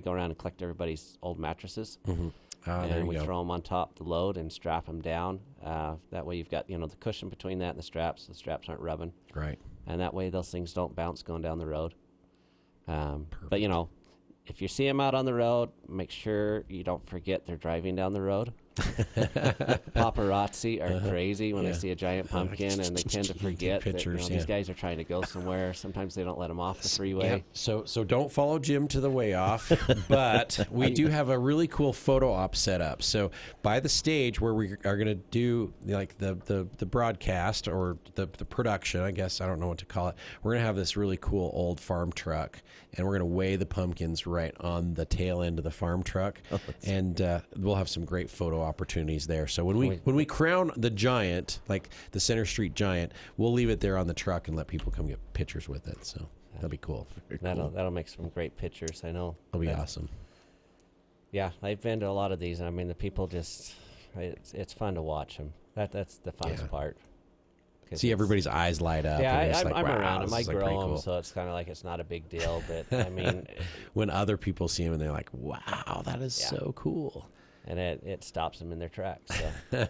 go around and collect everybody's old mattresses. Mm-hmm. And we throw them on top of the load and strap them down. That way you've got the cushion between that and the straps. The straps aren't rubbing. Right. And that way those things don't bounce going down the road. But if you see them out on the road, make sure you don't forget they're driving down the road. Paparazzi are crazy when they see a giant pumpkin, and they tend to forget that these guys are trying to go somewhere. Sometimes they don't let them off the freeway. Yeah. So don't follow Jim to the way off, but we do have a really cool photo op set up. So by the stage where we are going to do like the broadcast or the production, I guess, I don't know what to call it, we're going to have this really cool old farm truck, and we're going to weigh the pumpkins right on the tail end of the farm truck, and we'll have some great photo opportunities there. So when we crown the giant, like the Center Street giant, we'll leave it there on the truck and let people come get pictures with it. So that'll be cool. That'll make some great pictures. I know. It'll be awesome. Yeah, I've been to a lot of these, and I mean the people it's fun to watch them. That's the funnest part. See everybody's eyes light up. Yeah, and I'm around them. I grow them, cool. so it's kind of like it's not a big deal. But I mean, when other people see them and they're like, "Wow, that is so cool." And it stops them in their tracks. So,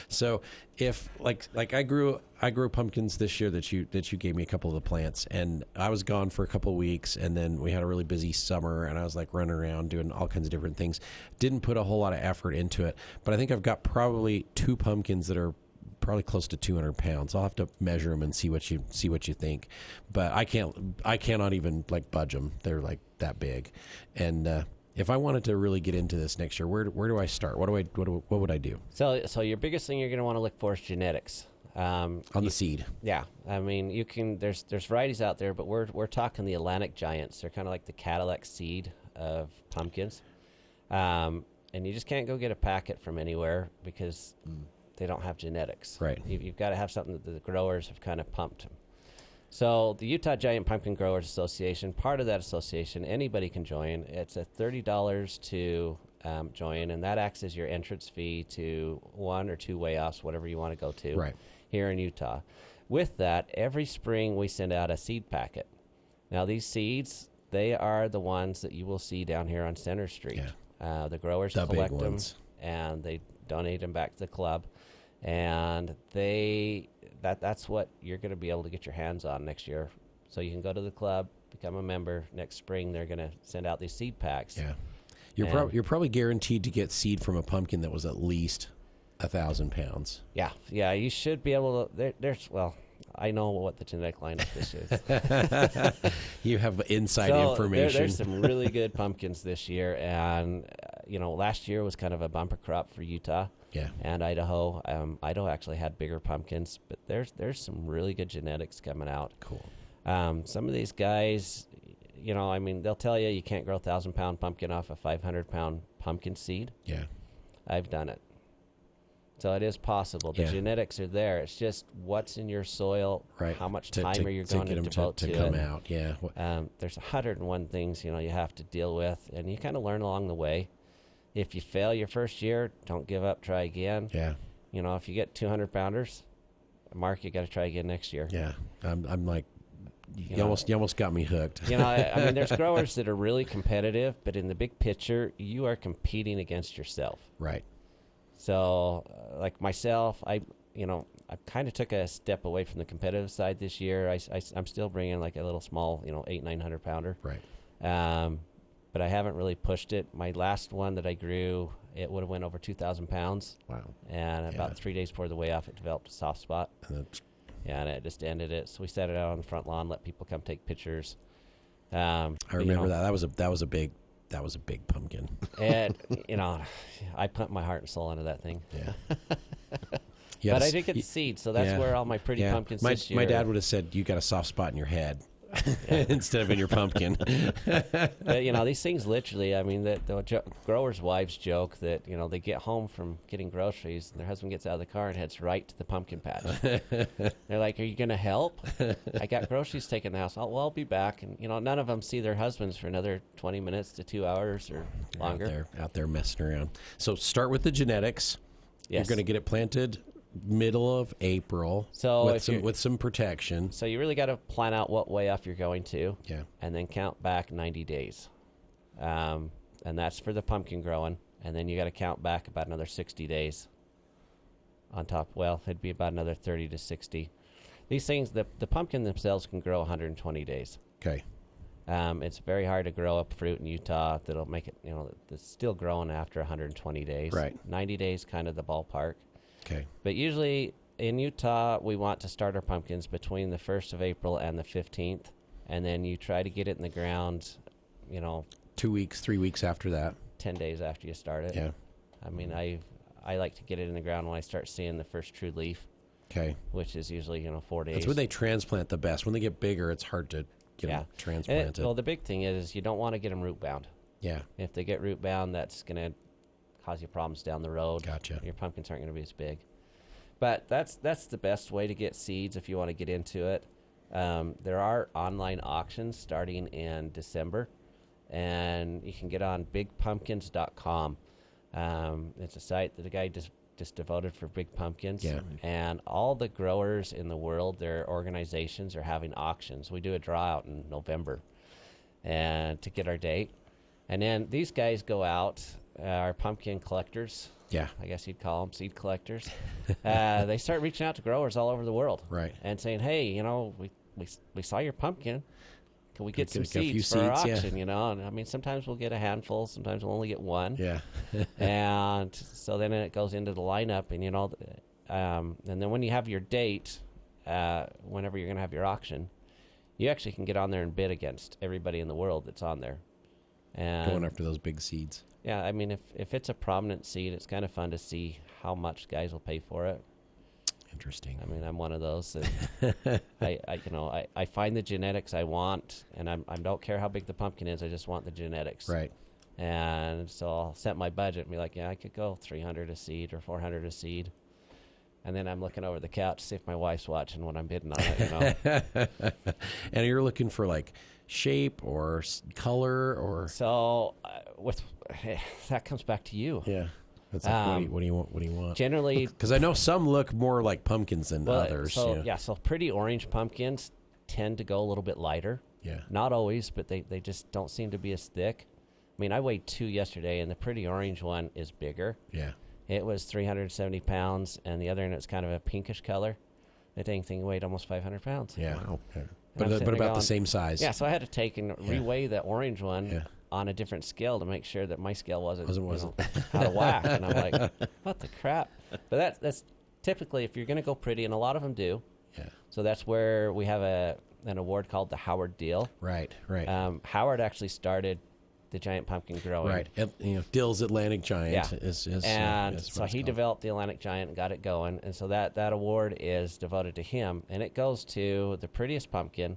so if like I grew pumpkins this year that you gave me a couple of the plants, and I was gone for a couple of weeks, and then we had a really busy summer, and I was like running around doing all kinds of different things. Didn't put a whole lot of effort into it, but I think I've got probably 2 pumpkins that are probably close to 200 pounds. I'll have to measure them and see what you think. But I cannot even like budge them. They're like that big, and. If I wanted to really get into this next year, where do I start? What would I do? So your biggest thing you're going to want to look for is genetics. On the seed. Yeah. I mean, you can there's varieties out there, but we're talking the Atlantic giants. They're kind of like the Cadillac seed of pumpkins. And you just can't go get a packet from anywhere because they don't have genetics. Right. You've got to have something that the growers have kind of pumped. So the Utah Giant Pumpkin Growers Association, part of that association, anybody can join. It's at $30 to join, and that acts as your entrance fee to 1 or 2 weigh-offs, whatever you want to go to here in Utah. With that, every spring we send out a seed packet. Now these seeds, they are the ones that you will see down here on Center Street. Yeah. The growers collect them, and they donate them back to the club. And that's what you're going to be able to get your hands on next year. So you can go to the club, become a member next spring, they're going to send out these seed packs. Yeah. You're probably guaranteed to get seed from a pumpkin that was at least 1,000 pounds. Yeah, you should be able to. Well, I know what the genetic lineup this is. You have inside information. There's some really good pumpkins this year, and last year was kind of a bumper crop for Utah. Yeah. And Idaho. Idaho actually had bigger pumpkins, but there's some really good genetics coming out. Cool. Some of these guys, they'll tell you can't grow 1,000-pound pumpkin off a 500-pound pumpkin seed. Yeah. I've done it. So it is possible. The genetics are there. It's just what's in your soil, right? How much time are you going to devote to come it? out? Yeah. There's 101 things you have to deal with, and you kind of learn along the way. If you fail your first year, don't give up. Try again. Yeah. If you get 200 pounders, Mark, you got to try again next year. Yeah. I'm like, you almost got me hooked. There's growers that are really competitive, but in the big picture, you are competing against yourself. Right. So, like myself, I kind of took a step away from the competitive side this year. I'm still bringing like a little small, 800-900 pounder. Right. But I haven't really pushed it. My last one that I grew, it would have went over 2,000 pounds. Wow. And about 3 days before the weigh off, it developed a soft spot. And it just ended it. So we set it out on the front lawn, let people come take pictures. I remember that. That was a big pumpkin. And I put my heart and soul into that thing. Yeah. But I did get the seed, so that's where all my pretty pumpkins this year. My dad would have said, you got a soft spot in your head instead of in your pumpkin. But, these things literally, the growers' wives joke that, they get home from getting groceries and their husband gets out of the car and heads right to the pumpkin patch. They're like, are you going to help? I got groceries taken to the house. I'll be back. And, none of them see their husbands for another 20 minutes to 2 hours or longer. Out there messing around. So start with the genetics. Yes. You're going to get it planted middle of April, so with some protection. So you really got to plan out what way off you're going to, and then count back 90 days, and that's for the pumpkin growing. And then you got to count back about another 60 days. On top, it'd be about another 30 to 60. These things, the pumpkin themselves can grow 120 days. Okay. It's very hard to grow up fruit in Utah that'll make it, that's still growing after 120 days. Right. 90 days, kind of the ballpark. Okay. But usually in Utah, we want to start our pumpkins between the 1st of April and the 15th. And then you try to get it in the ground, 2 weeks, 3 weeks after that. 10 days after you start it. Yeah. I like to get it in the ground when I start seeing the first true leaf. Okay. Which is usually, 4 days. That's when they transplant the best. When they get bigger, it's hard to get them transplanted. Well, the big thing is you don't want to get them root bound. Yeah. If they get root bound, that's going to cause you problems down the road. Gotcha. Your pumpkins aren't going to be as big. But that's the best way to get seeds if you want to get into it. There are online auctions starting in December, and you can get on bigpumpkins.com. It's a site that a guy just devoted for big pumpkins. Yeah. And all the growers in the world, their organizations are having auctions. We do a draw out in November and to get our date. And then these guys go out, our pumpkin collectors. Yeah. I guess you'd call them seed collectors. They start reaching out to growers all over the world. Right. And saying, hey, we saw your pumpkin. Can we get some seeds for our auction, And sometimes we'll get a handful, sometimes we'll only get one. Yeah. And so then it goes into the lineup, and and then when you have your date, whenever you're going to have your auction, you actually can get on there and bid against everybody in the world that's on there. And going after those big seeds. Yeah, if it's a prominent seed, it's kind of fun to see how much guys will pay for it. Interesting. I'm one of those. And I find the genetics I want, and I don't care how big the pumpkin is. I just want the genetics. Right. And so I'll set my budget and be like, I could go 300 a seed or 400 a seed. And then I'm looking over the couch to see if my wife's watching when I'm bidding on it. And you're looking for like shape or color or. So that comes back to you. Yeah. It's like, what do you want? What do you want? Generally, because I know some look more like pumpkins than others. So pretty orange pumpkins tend to go a little bit lighter. Yeah. Not always, but they just don't seem to be as thick. I weighed 2 yesterday, and the pretty orange one is bigger. Yeah. It was 370 pounds, and the other one is kind of a pinkish color. The dang thing weighed almost 500 pounds. Yeah. Wow. but about the same size. Yeah, so I had to take and reweigh the orange one on a different scale to make sure that my scale wasn't out of whack. And I'm like, what the crap? But that's typically, if you're going to go pretty, and a lot of them do. Yeah. So that's where we have an award called the Howard Deal. Right. Howard actually started the giant pumpkin growing. Right. Dill's Atlantic Giant is so he developed the Atlantic Giant and got it going. And so that award is devoted to him. And it goes to the prettiest pumpkin.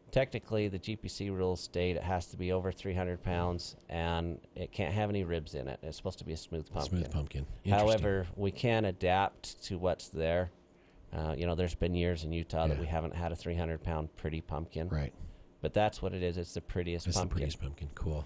Technically, the GPC rules state it has to be over 300 pounds, and it can't have any ribs in it. It's supposed to be a smooth pumpkin. However, we can adapt to what's there. There's been years in Utah that we haven't had a 300-pound pretty pumpkin. Right. But that's what it is. It's the prettiest pumpkin. It's the prettiest pumpkin. Cool.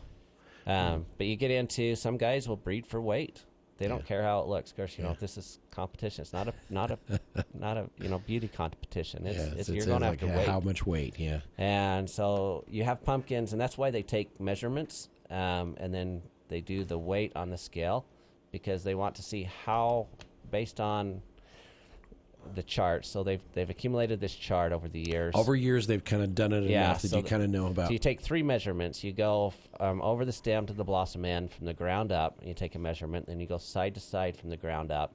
But you get into, some guys will breed for weight. They don't care how it looks. Of course, this is competition. It's not a beauty competition. It's you're going after weight. How much weight? Yeah. And so you have pumpkins, and that's why they take measurements, and then they do the weight on the scale, because they want to see how, based on the chart. So they've accumulated this chart over the years. Over years, they've kind of done it enough that you kind of know about. So you take 3 measurements. You go over the stem to the blossom end from the ground up, and you take a measurement. Then you go side to side from the ground up,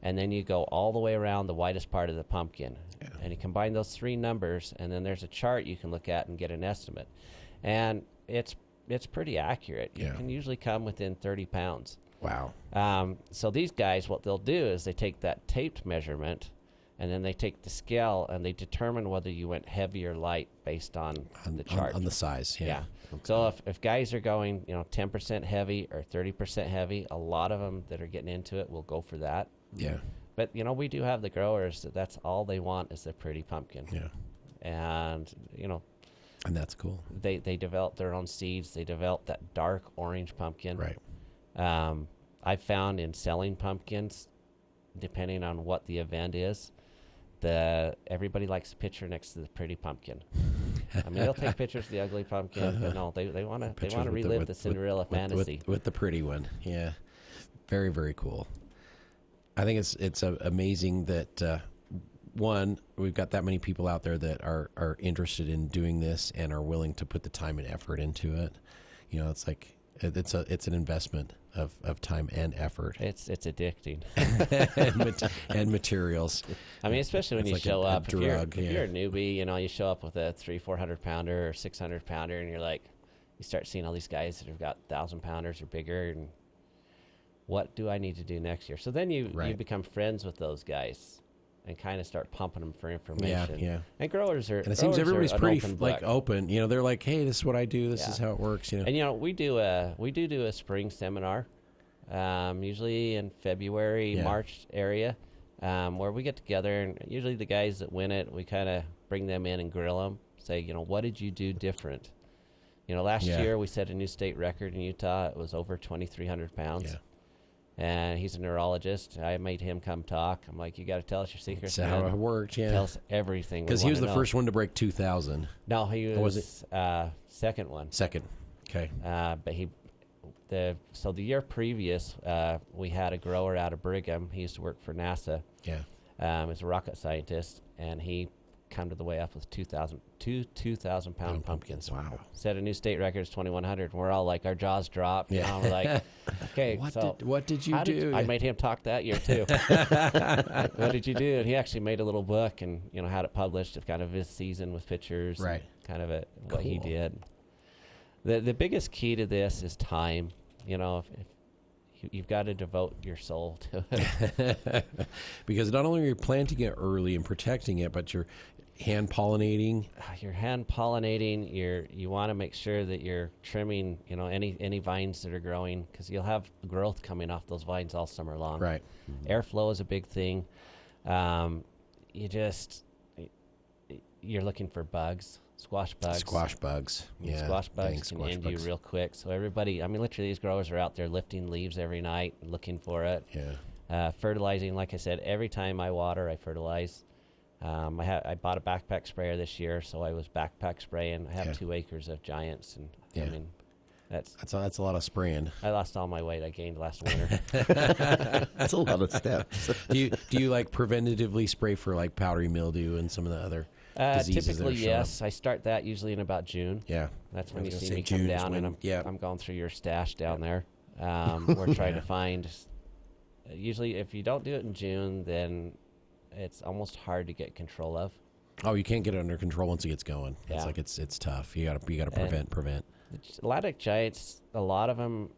and then you go all the way around the widest part of the pumpkin. Yeah. And you combine those 3 numbers, and then there's a chart you can look at and get an estimate. And it's pretty accurate. You can usually come within 30 pounds. Wow. So these guys, what they'll do is they take that taped measurement, and then they take the scale, and they determine whether you went heavy or light based on the chart. On the size, yeah. Okay. So if guys are going, 10% heavy or 30% heavy, a lot of them that are getting into it will go for that. Yeah. But, we do have the growers that's all they want is the pretty pumpkin. Yeah. And, and that's cool. They develop their own seeds. They develop that dark orange pumpkin. Right. I've found in selling pumpkins, depending on what the event is, everybody likes a picture next to the pretty pumpkin. I mean, they'll take pictures of the ugly pumpkin, but no, they want to relive the Cinderella fantasy with the pretty one. Yeah, very, very cool. I think it's amazing that one, we've got that many people out there that are interested in doing this and are willing to put the time and effort into it. It's like it's an investment of time and effort. It's addicting. and materials. I mean, especially when you show up. If you're a newbie, you show up with a 300-400 pounder or 600 pounder, and you start seeing all these guys that have got 1,000 pounders or bigger, and what do I need to do next year? So then you become friends with those guys and kind of start pumping them for information. Yeah. And growers are, and it seems everybody's pretty open. They're like, hey, this is what I do. This is how it works. And we do a spring seminar, usually in February, March area, where we get together, and usually the guys that win it, we kind of bring them in and grill them. Say, what did you do different? Last year we set a new state record in Utah. It was over 2,300 pounds. Yeah. And he's a neurologist. I made him come talk. I'm like, you got to tell us your secrets. That's how it worked, yeah. Tell us everything. Because he was the first one to break 2,000. No, he was second one. Second, okay. But so the year previous, we had a grower out of Brigham. He used to work for NASA. Yeah. He's a rocket scientist, and he come to the way up with 2,000-pound pumpkins. Wow. Set a new state record, it's 2,100, and we're all like, our jaws dropped. Yeah. We're like, okay, what did you do? I made him talk that year, too. What did you do? And he actually made a little book and, had it published of kind of his season with pictures. Right. Kind of what he did. The biggest key to this is time. If you've got to devote your soul to it. Because not only are you planting it early and protecting it, but you're hand pollinating. You're hand pollinating. You want to make sure that you're trimming, any vines that are growing, because you'll have growth coming off those vines all summer long. Right. Airflow is a big thing. You're looking for bugs. Squash bugs. Squash bugs. Yeah. Squash bugs can end you real quick. So everybody, literally these growers are out there lifting leaves every night looking for it. Yeah. Fertilizing, like I said, every time I water, I fertilize. I bought a backpack sprayer this year, so I was backpack spraying. I have 2 acres of giants, and That's a lot of spraying. I lost all my weight I gained last winter. That's a lot of steps. do you like preventatively spray for like powdery mildew and some of the other diseases? Typically, yes. I start that usually in about June. Yeah, that's when you see me come down, and I'm going through your stash down there. We're trying to find. Usually, if you don't do it in June, then it's almost hard to get control of. Oh, you can't get it under control once it gets going. Yeah. It's like it's tough. You gotta prevent. Atlantic giants, a lot of them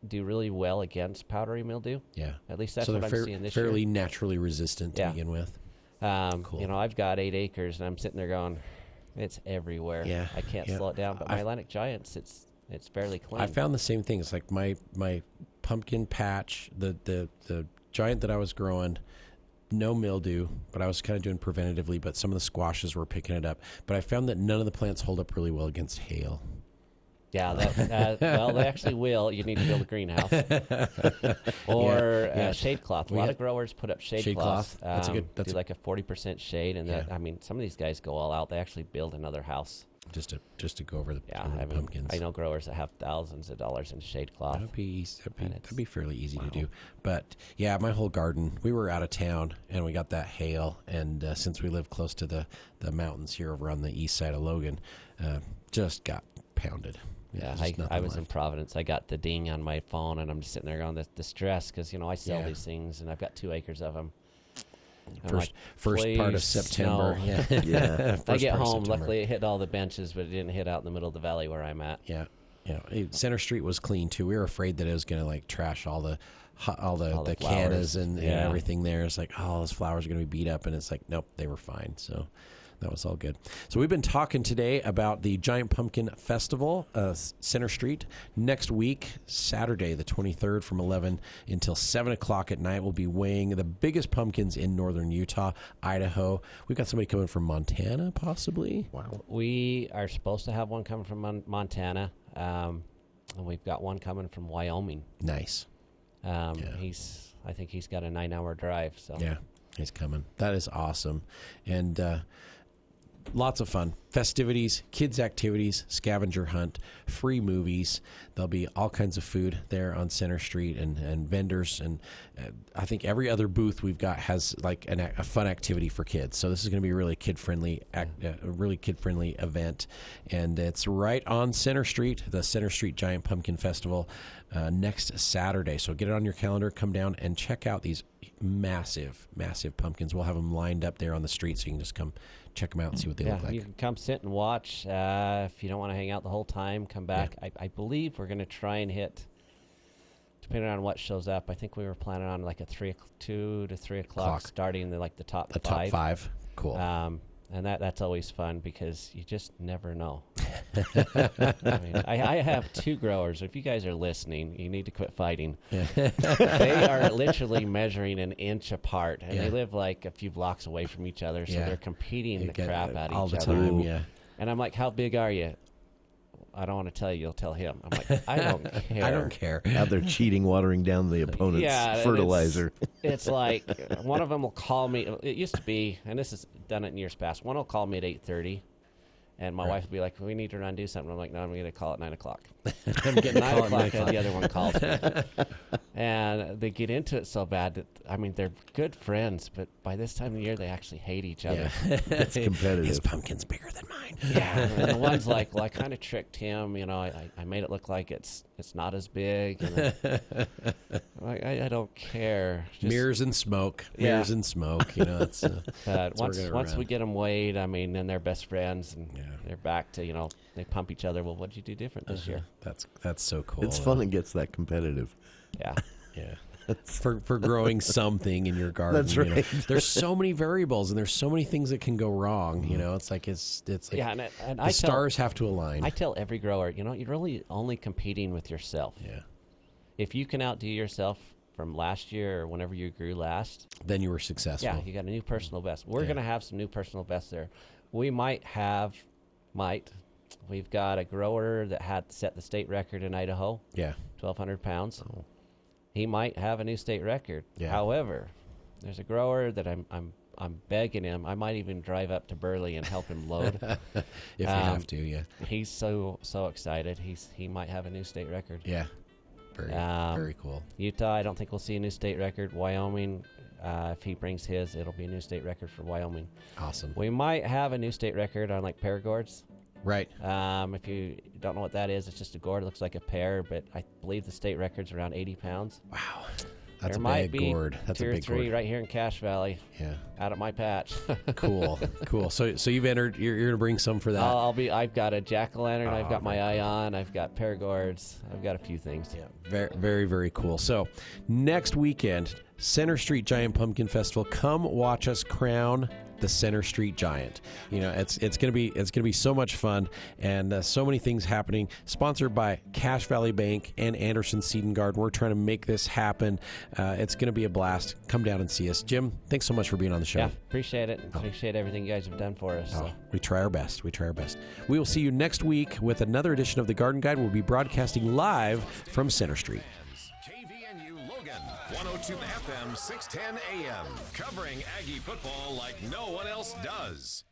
do really well against powdery mildew. Yeah, at least that's so what I'm they're seeing this year. fairly naturally resistant to begin with. Cool. You know, I've got 8 acres, and I'm sitting there going, "It's everywhere. Yeah, I can't slow it down." But my Atlantic giants, it's fairly clean. I found the same thing. It's like my pumpkin patch, the giant that I was growing. No mildew, but I was kind of doing preventatively, but some of the squashes were picking it up. But I found that none of the plants hold up really well against hail. Yeah, well, they actually will. You need to build a greenhouse or shade cloth. A lot of growers put up shade cloth. That's a good. Do like a 40% shade, and I mean, some of these guys go all out. They actually build another house just to go over the the pumpkins. I know growers that have thousands of dollars in shade cloth. That'd be fairly easy to do. But yeah, my whole garden. We were out of town and we got that hail, and since we live close to the mountains here over on the east side of Logan, just got pounded. Yeah, I was in Providence. I got the ding on my phone, and I'm just sitting there going, the stress, because I sell these things, and I've got 2 acres of them. First part of September. No. Yeah. I get home. Luckily, it hit all the benches, but it didn't hit out in the middle of the valley where I'm at. Yeah. Center Street was clean too. We were afraid that it was going to like trash all the cannas and everything there. It's like, oh, those flowers are going to be beat up, and it's like, nope, they were fine. So that was all good. So we've been talking today about the Giant Pumpkin Festival, Center Street. Next week, Saturday, the 23rd, from 11 until 7 o'clock at night, we'll be weighing the biggest pumpkins in northern Utah, Idaho. We've got somebody coming from Montana, possibly. Wow. We are supposed to have one coming from Montana, and we've got one coming from Wyoming. Nice. I think he's got a 9-hour drive. So yeah, he's coming. That is awesome. And lots of fun. Festivities, kids' activities, scavenger hunt, free movies. There'll be all kinds of food there on Center Street and vendors. And I think every other booth we've got has like a fun activity for kids. So this is going to be a really kid-friendly event. And it's right on Center Street, the Center Street Giant Pumpkin Festival, next Saturday. So get it on your calendar. Come down and check out these massive, massive pumpkins. We'll have them lined up there on the street so you can just come check them out and see what they look like. You can come sit and watch. If you don't want to hang out the whole time, come back. Yeah. I believe we're going to try and hit, depending on what shows up, I think we were planning on like a 2 to 3 o'clock starting the top 5. Top 5. Cool. And that's always fun because you just never know. I have 2 growers. If you guys are listening, you need to quit fighting. Yeah. They are literally measuring an inch apart, and they live like a few blocks away from each other, so they're competing the crap out of each other. All the time, yeah. And I'm like, how big are you? I don't want to tell you. You'll tell him. I'm like, I don't care. I don't care. How they're cheating, watering down the opponent's fertilizer. It's like one of them will call me. It used to be, and this has done it in years past. One will call me at 8:30, and my wife will be like, "We need to run and do something." I'm like, "No, I'm going to call at 9 o'clock." I'm getting 9 o'clock, and the other one calls me, and they get into it so bad that they're good friends, but by this time of the year, they actually hate each other. It's competitive. His pumpkin's bigger than mine. Yeah, and the one's like, "Well, I kind of tricked him. I made it look like it's not as big." And I don't care. Just, mirrors and smoke. Mirrors and smoke. It's once we get them weighed, then they're best friends, and they're back to they pump each other. Well, what'd you do different this year? That's so cool. It's fun and gets that competitive. Yeah. For growing something in your garden. That's right. There's so many variables and there's so many things that can go wrong. It's like the stars have to align. I tell every grower, you're really only competing with yourself. Yeah. If you can outdo yourself from last year or whenever you grew last, then you were successful. Yeah, you got a new personal best. We're going to have some new personal bests there. We We've got a grower that had set the state record in Idaho. Yeah. 1,200 pounds. He might have a new state record. Yeah. However, there's a grower that I'm I'm begging him. I might even drive up to Burley and help him load. If you have to, yeah. He's so excited. He might have a new state record. Yeah. Very cool. Utah, I don't think we'll see a new state record. Wyoming, if he brings his, it'll be a new state record for Wyoming. Awesome. We might have a new state record on like paragords. Right. If you don't know what that is, it's just a gourd. It looks like a pear, but I believe the state record's around 80 pounds. Wow. That's there a might big be gourd. That's two a or big three gourd. right here in Cache Valley. Yeah. Out of my patch. Cool. So you've entered. You're going to bring some for that. I've got a jack-o'-lantern. I've got my ion. I've got paragords. I've got a few things. Yeah. Very, very, very cool. So next weekend, Center Street Giant Pumpkin Festival. Come watch us crown the Center Street Giant. You know, it's gonna be so much fun, and so many things happening. Sponsored by Cache Valley Bank and Anderson Seed and Garden. We're trying to make this happen. It's gonna be a blast. Come down and see us. Jim, thanks so much for being on the show. Yeah, appreciate it. Appreciate everything you guys have done for us. So. We try our best. We will see you next week with another edition of the Garden Guide. We'll be broadcasting live from Center Street. KVNU Logan, 102 FM, 610 AM, covering Aggie football like no one else does.